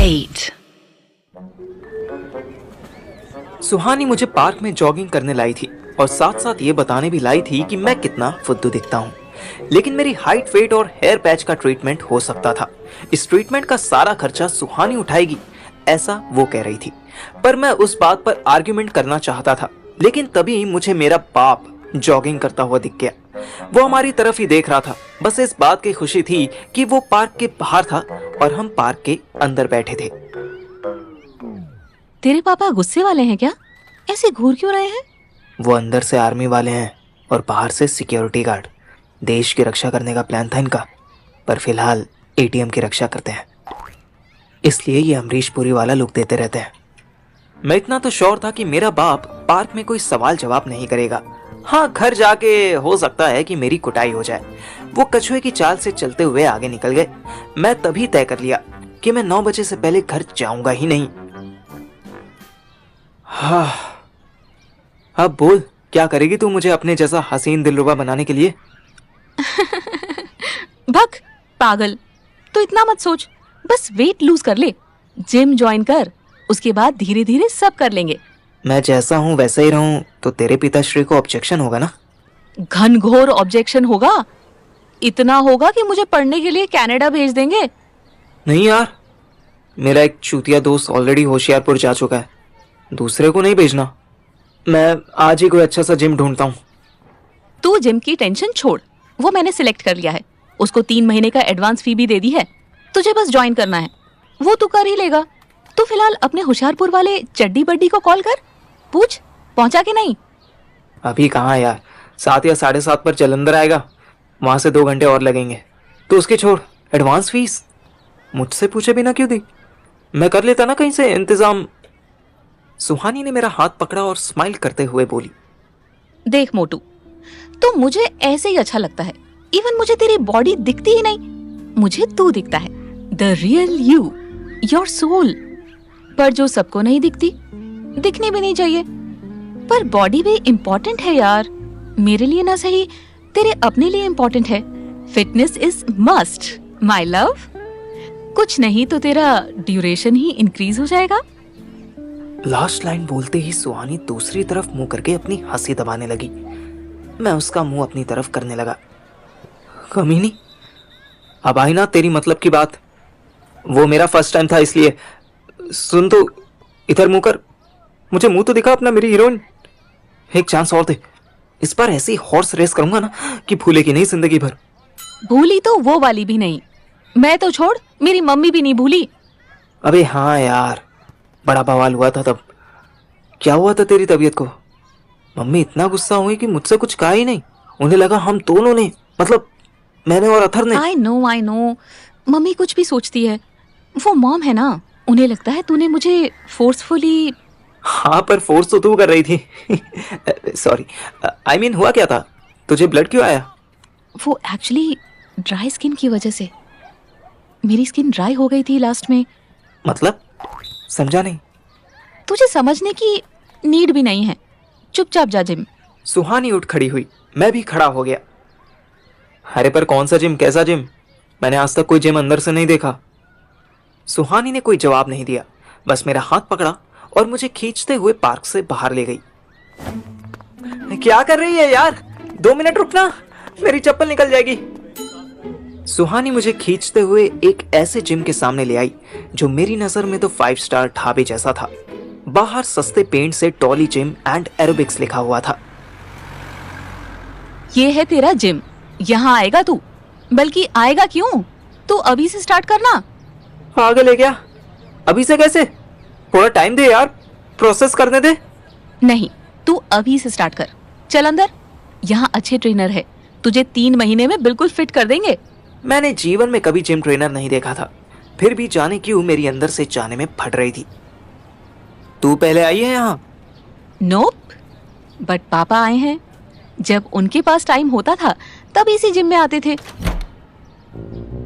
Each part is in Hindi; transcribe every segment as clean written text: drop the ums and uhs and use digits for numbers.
8. सुहानी मुझे पार्क में जॉगिंग करने लाई थी और साथ साथ ये बताने भी लाई थी कि मैं कितना फुद्दू दिखता हूँ। लेकिन मेरी हाइट, वेट और हेयर पैच का ट्रीटमेंट हो सकता था। इस ट्रीटमेंट का सारा खर्चा सुहानी उठाएगी, ऐसा वो कह रही थी। पर मैं उस बात पर आर्ग्यूमेंट करना चाहता था, लेकिन तभी मुझे मेरा बाप जॉगिंग करता हुआ दिख गया। वो हमारी तरफ ही देख रहा था। बस इस बात की खुशी थी कि वो पार्क के बाहर था और हम पार्क के अंदर बैठे थे। तेरे पापा गुस्से वाले हैं क्या? ऐसे घूर क्यों रहे हैं? वो अंदर से आर्मी वाले हैं और बाहर से सिक्योरिटी गार्ड। देश की रक्षा करने का प्लान था इनका, पर फिलहाल एटीएम की रक्षा करते हैं, इसलिए ये अमरीश पुरी वाला लुक देते रहते हैं। मैं इतना तो श्योर था कि मेरा बाप पार्क में कोई सवाल जवाब नहीं करेगा। हाँ, घर जाके हो सकता है कि मेरी कुटाई हो जाए। वो कछुए की चाल से चलते हुए आगे निकल गए। मैं तभी तय कर लिया कि मैं 9 बजे से पहले घर जाऊंगा ही नहीं। हाँ, अब बोल, क्या करेगी तू मुझे अपने जैसा हसीन दिलरुबा बनाने के लिए? भग पागल, तो इतना मत सोच, बस वेट लूज कर ले, जिम ज्वाइन कर, उसके बाद धीरे धीरे सब कर लेंगे। मैं जैसा हूँ वैसा ही रहूं तो तेरे पिताश्री को ऑब्जेक्शन होगा ना? घनघोर ऑब्जेक्शन होगा। इतना होगा कि मुझे पढ़ने के लिए कनाडा भेज देंगे। नहीं यार, मेरा एक चूतिया दोस्त ऑलरेडी होशियारपुर जा चुका है, दूसरे को नहीं भेजना। मैं आज ही कोई अच्छा सा जिम ढूंढता हूँ। तू जिम की टेंशन छोड़, वो मैंने सिलेक्ट कर लिया है। उसको 3 महीने का एडवांस फी भी दे दी है। तुझे बस ज्वाइन करना है, वो तू कर ही लेगा। तू फिलहाल अपने होशियारपुर वाले चड्डी बड्डी को कॉल कर, पूछ पहुंचा कि नहीं। अभी कहाँ यार, 7 या 7:30 पर जलंधर आएगा, वहां से 2 घंटे और लगेंगे। तो उसके छोड़, एडवांस फीस मुझसे पूछे बिना क्यों दी? मैं कर लेता ना कहीं से इंतजाम। सुहानी ने मेरा हाथ पकड़ा और स्माइल करते हुए बोली, देख मोटू, तो मुझे ऐसे ही अच्छा लगता है। इवन मुझे तेरी बॉडी दिखती ही नहीं, मुझे तू दिखता है, the real you, your soul. पर जो सबको नहीं दिखती, दिखनी भी नहीं चाहिए। पर बॉडी भी इम्पोर्टेंट है यार, मेरे लिए ना सही, तेरे अपने लिए इम्पोर्टेंट है। Fitness is must my love. कुछ नहीं तो तेरा ड्यूरेशन ही इंक्रीज हो जाएगा। लास्ट लाइन बोलते ही सुहानी दूसरी तरफ मुंह करके अपनी हंसी दबाने लगी। मैं उसका मुंह अपनी तरफ करने लगा। कमीनी, अब आई ना तेरी मतलब की बात। वो मेरा फर्स्ट टाइम था, इसलिए सुन तो, इधर मुंह कर, मुझे मुंह तो दिखा अपना, मेरी हीरोइन। एक चांस और दे, इस बार ऐसी हॉर्स रेस करूंगा ना कि भूलेगी नहीं जिंदगी भर। भूली तो वो वाली भी नहीं, मैं तो छोड़, मेरी मम्मी भी नहीं भूली। अबे हाँ यार, बड़ा बवाल हुआ था तब। क्या हुआ था तेरी तबीयत को? मम्मी इतना गुस्सा हुई कि मुझसे कुछ कहा ही नहीं। उन्हें लगा हम दोनों ने, मतलब मैंने और अथर ने। आई नो, मम्मी कुछ भी सोचती है, वो मॉम है ना, उन्हें लगता है तूने मुझे फोर्सफुली। हाँ, पर फोर्स तो तू कर रही थी। सॉरी, आई मीन हुआ क्या था? तुझे ब्लड क्यों आया? वो एक्चुअली ड्राई स्किन की वजह से, मेरी स्किन ड्राई हो गई थी लास्ट में। मतलब समझा नहीं। तुझे समझने की नीड भी नहीं है, चुपचाप जा जिम। सुहानी उठ खड़ी हुई, मैं भी खड़ा हो गया। अरे पर कौन सा जिम, कैसा जिम? मैंने आज तक कोई जिम अंदर से नहीं देखा। सुहानी ने कोई जवाब नहीं दिया, बस मेरा हाथ पकड़ा और मुझे खींचते हुए पार्क से बाहर ले गई। क्या कर रही है यार? 2 मिनट रुकना, मेरी चप्पल निकल जाएगी। सुहानी मुझे खींचते हुए एक ऐसे जिम के सामने ले आई जो मेरी नजर में तो 5 स्टार ढाबे जैसा था। बाहर सस्ते पेंट से टॉली जिम एंड एरोबिक्स लिखा हुआ था। ये है तेरा जिम, यहाँ आएगा तू, बल्कि आएगा क्यों, तू अभी से स्टार्ट करना। आगे ले गया? अभी से कैसे? थोड़ा टाइम दे यार, प्रोसेस करने दे। नहीं, तू अभी से स्टार्ट कर, चल अंदर, यहाँ अच्छे ट्रेनर है, तुझे 3 महीने में बिल्कुल फिट कर देंगे। मैंने जीवन में कभी जिम ट्रेनर नहीं देखा था, फिर भी जाने क्यों मेरी अंदर से जाने में फट रही थी। तू पहले आई है यहाँ? नोप, बट पापा आए हैं। जब उनके पास टाइम होता था तब इसी जिम में आते थे।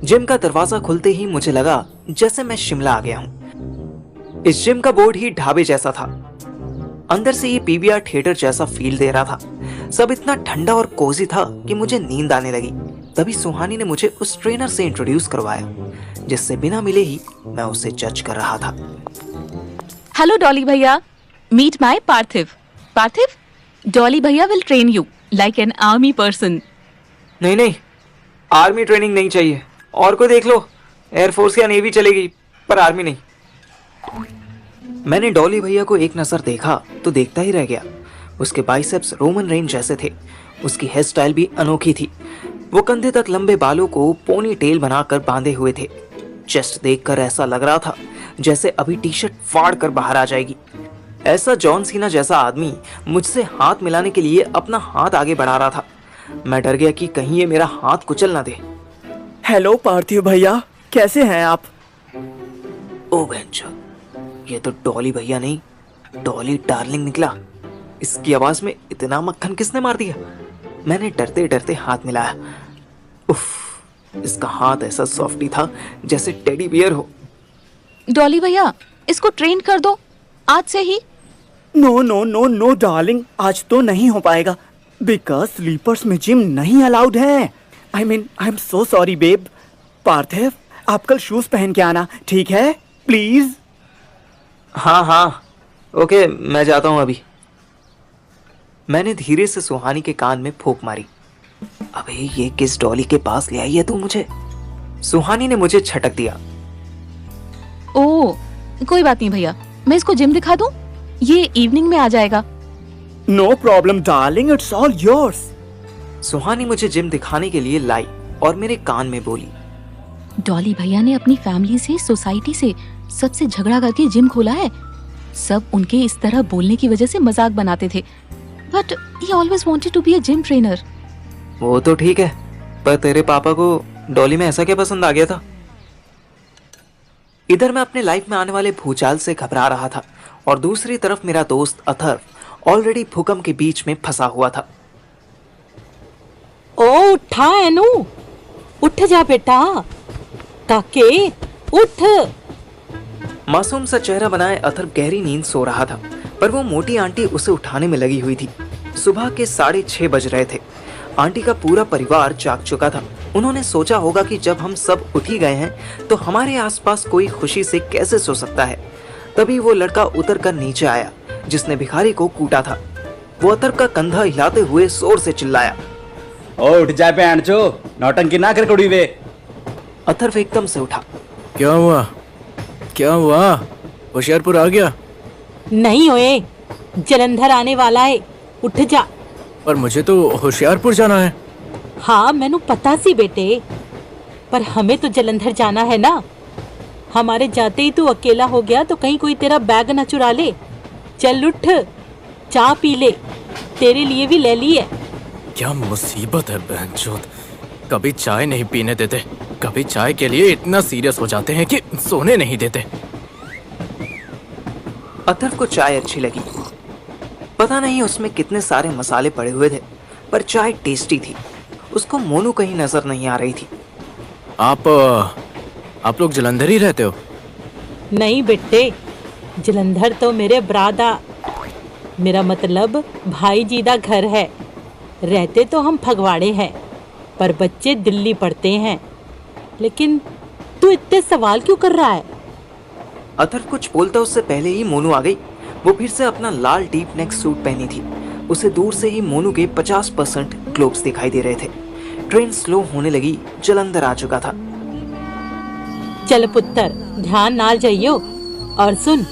जिम का दरवाजा खुलते ही मुझे लगा जैसे मैं शिमला आ गया हूँ। इस जिम का बोर्ड ही ढाबे जैसा था। अंदर से ये पीवीआर थिएटर जैसा फील दे रहा था। सब इतना ठंडा और कोजी था कि मुझे नींद आने लगी। तभी सुहानी ने मुझे उस ट्रेनर से इंट्रोड्यूस करवाया जिससे बिना मिले ही मैं उसे जज कर रहा था। हेलो डॉली भैया, मीट माय पार्थिव। पार्थिव, डॉली भैया will train you like an army person. नहीं नहीं, आर्मी ट्रेनिंग नहीं चाहिए, और कोई देख लो, एयरफोर्स या नेवी चलेगी, पर आर्मी नहीं। मैंने डॉली भैया को एक नजर देखा तो देखता ही रह गया। उसके बाइसेप्स रोमन रेंज जैसे थे, उसकी हेयर स्टाइल भी अनोखी थी। वो कंधे तक लंबे बालों को पोनी टेल बनाकर बांधे हुए थे। चेस्ट देखकर ऐसा लग रहा था जैसे अभी टी शर्ट फाड़ कर बाहर आ जाएगी। ऐसा जॉन सीना जैसा आदमी मुझसे हाथ मिलाने के लिए अपना हाथ आगे बढ़ा रहा था। मैं डर गया कि कहीं ये मेरा हाथ कुचल ना दे। हेलो पार्थिव भैया, कैसे हैं आप? ओ बेंचो, ये तो डॉली भैया नहीं, डॉली डार्लिंग निकला। इसकी आवाज में इतना मक्खन किसने मार दिया? मैंने डरते डरते हाथ मिलाया। उफ, इसका हाथ ऐसा सॉफ्टी था जैसे टेडी बियर हो। डॉली भैया, इसको ट्रेन कर दो आज से ही। No no no no darling, आज तो नहीं हो पाएगा बिकॉज स्लीपर्स में जिम नहीं अलाउड है। I am so sorry babe. Parthiv, आप कल शूज पहन के आना, ठीक है? प्लीज। हाँ हाँ, ओके, मैं जाता हूँ अभी। मैंने धीरे से सुहानी के कान में फूंक मारी। अबे ये किस डॉली के पास ले आई है तू मुझे? सुहानी ने मुझे छटक दिया। ओह, कोई बात नहीं भैया, मैं इसको जिम दिखा दूं? ये इवनिंग में आ जाएगा। No problem darling, it's all yours. Suhani मुझे जिम दिखाने के लिए लाई और मेरे कान में बोली, डॉली भैया ने अपनी फैमिली से, सोसाइटी से, सबसे झगड़ा करके जिम खोला है। सब उनके इस तरह बोलने की वजह से मजाक बनाते थे, but he always wanted to be a gym trainer. वो तो ठीक है, पर तेरे पापा को डॉली में ऐसा क्या पसंद आ गया था? इधर मैं अपने लाइफ में आने वाले भूचाल से घबरा रहा था और दूसरी तरफ मेरा दोस्त अथर्व ऑलरेडी भूकंप के बीच में फंसा हुआ था। ओ उठा एनू, उठ जा बेटा, काके उठ। मासूम सा चेहरा बनाए अथर्व गहरी नींद सो रहा था, पर वो मोटी आंटी उसे उठाने में लगी हुई थी। सुबह के 6:30 बज रहे थे। आंटी का पूरा परिवार जाग चुका था। उन्होंने सोचा होगा कि जब हम सब उठ ही गए हैं तो हमारे आसपास कोई खुशी से कैसे सो सकता है। तभी वो लड़का उतर कर नीचे आया जिसने भिखारी को कूटा था। वो अथर्व का कंधा हिलाते हुए जोर से चिल्लाया, ओ उठ जाए पैंचो, नौटंकी ना कर कुड़ी वे। अथर्व एकदम से उठा। क्या हुआ? क्या हुआ? होशियारपुर आ गया? नहीं ओए, जलंधर आने वाला है, उठ जा। पर मुझे तो होशियारपुर जाना है। हाँ मैनू पता सी बेटे, पर हमें तो जलंधर जाना है ना। हमारे जाते ही तू अकेला हो गया तो कहीं कोई तेरा बैग ना चुरा ले। चल उठ, चाय पी ले, तेरे लिए भी ले ली है। क्या मुसीबत है बहनचोद, कभी चाय नहीं पीने देते, कभी चाय के लिए इतना सीरियस हो जाते हैं कि सोने नहीं देते। अथर्व को चाय अच्छी लगी। पता नहीं उसमें कितने सारे मसाले पड़े हुए थे, पर चाय टेस्टी थी। उसको मोनू कहीं नजर नहीं आ रही थी। आप लोग जलंधर ही रहते हो? नहीं बेटे, जलंधर तो मेरे ब्रादा, मेरा मतलब भाई जी दा घर है। रहते तो हम फगवाड़े हैं, पर बच्चे दिल्ली पढ़ते हैं। लेकिन तू इतने सवाल क्यों कर रहा है? अथर्व कुछ बोलता उससे पहले ही मोनू आ गई। वो फिर से अपना लाल डीप नेक सूट पहनी थी। उसे दूर से ही मोनू के 50% ग्लोब्स दिखाई दे रहे थे। ट्रेन स्लो होने लगी, जलंधर आ चुका था। चल पुत्र, ध्यान नाल जाइयो, और सुन,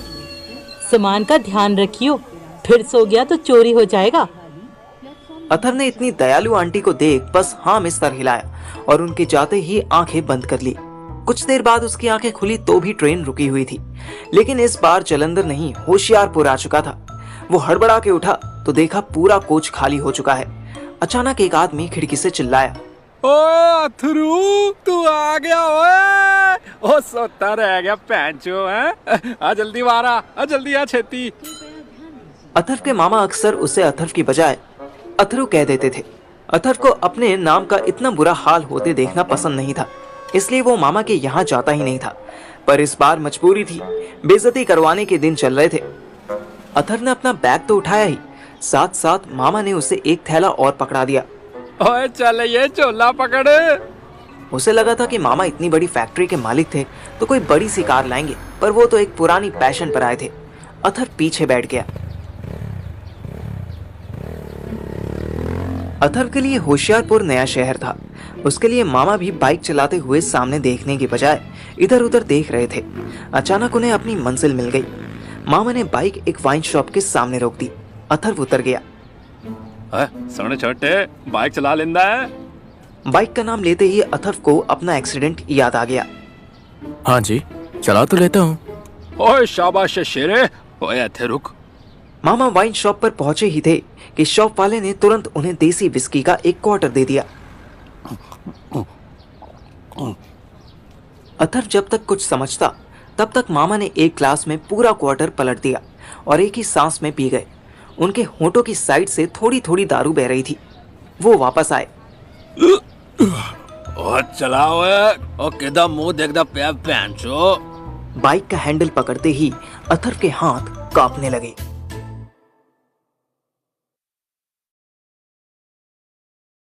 सामान का ध्यान रखियो, फिर सो गया तो चोरी हो जाएगा। अथर्व ने इतनी दयालु आंटी को देख बस हाँ में सर हिलाया और उनके जाते ही आंखें बंद कर ली। कुछ देर बाद उसकी आंखें खुली तो भी ट्रेन रुकी हुई थी, लेकिन इस बार जलंधर नहीं होशियारपुर आ चुका था। वो हड़बड़ा के उठा तो देखा पूरा कोच खाली हो चुका है। अचानक एक आदमी खिड़की से चिल्लाया, ओए अथरू, तू आ गया ओए। ओ सोता रह गया पैंचो हैं। आ जल्दी बाहर आ जल्दी आ छेती। अथर्व के मामा अक्सर उसे अथर्व की बजाय अथरू कह देते थे। अथर्व को अपने नाम का इतना बुरा हाल होते देखना पसंद नहीं था, इसलिए वो मामा के यहाँ जाता ही नहीं था। पर इस बार मजबूरी थी, बेइज्जती करवाने के दिन चल रहे थे। अथर्व ने अपना बैग तो उठाया ही, साथ साथ मामा ने उसे एक थैला और पकड़ा दिया। ओए चल ये झोला पकड़। उसे लगा था कि मामा इतनी बड़ी फैक्ट्री के मालिक थे तो कोई बड़ी सी कार लाएंगे, पर वो तो एक पुरानी पैशन पर आए थे। अथर्व पीछे बैठ गया। अथर्व के लिए होशियारपुर नया शहर था। उसके लिए मामा भी बाइक चलाते हुए सामने देखने की बजाय इधर उधर देख रहे थे। अचानक उन्हें अपनी मंजिल मिल गई। मामा ने बाइक एक वाइन शॉप के सामने रोक दी। अथर्व उतर गया। सुन छोटे, बाइक चला लेंदा है? बाइक का नाम लेते ही अथर्व को अपना एक्सीडेंट याद आ गया। हाँ जी, चला तो लेता हूँ। ओए शाबाश शेरे, ओए इथे रुक। मामा वाइन शॉप पर पहुंचे ही थे कि शॉप वाले ने तुरंत उन्हें देसी विस्की का एक क्वार्टर दे दिया। अथर्व जब तक कुछ समझता तब तक मामा ने एक ग्लास में पूरा क्वार्टर पलट दिया और एक ही सांस में पी गए। उनके होंठों की साइड से थोड़ी थोड़ी दारू बह रही थी। वो वापस आए। ओ चला ओए, ओ किदा मुंह देखदा पे पैंचो। बाइक का हैंडल पकड़ते ही अथर्व के हाथ कांपने लगे।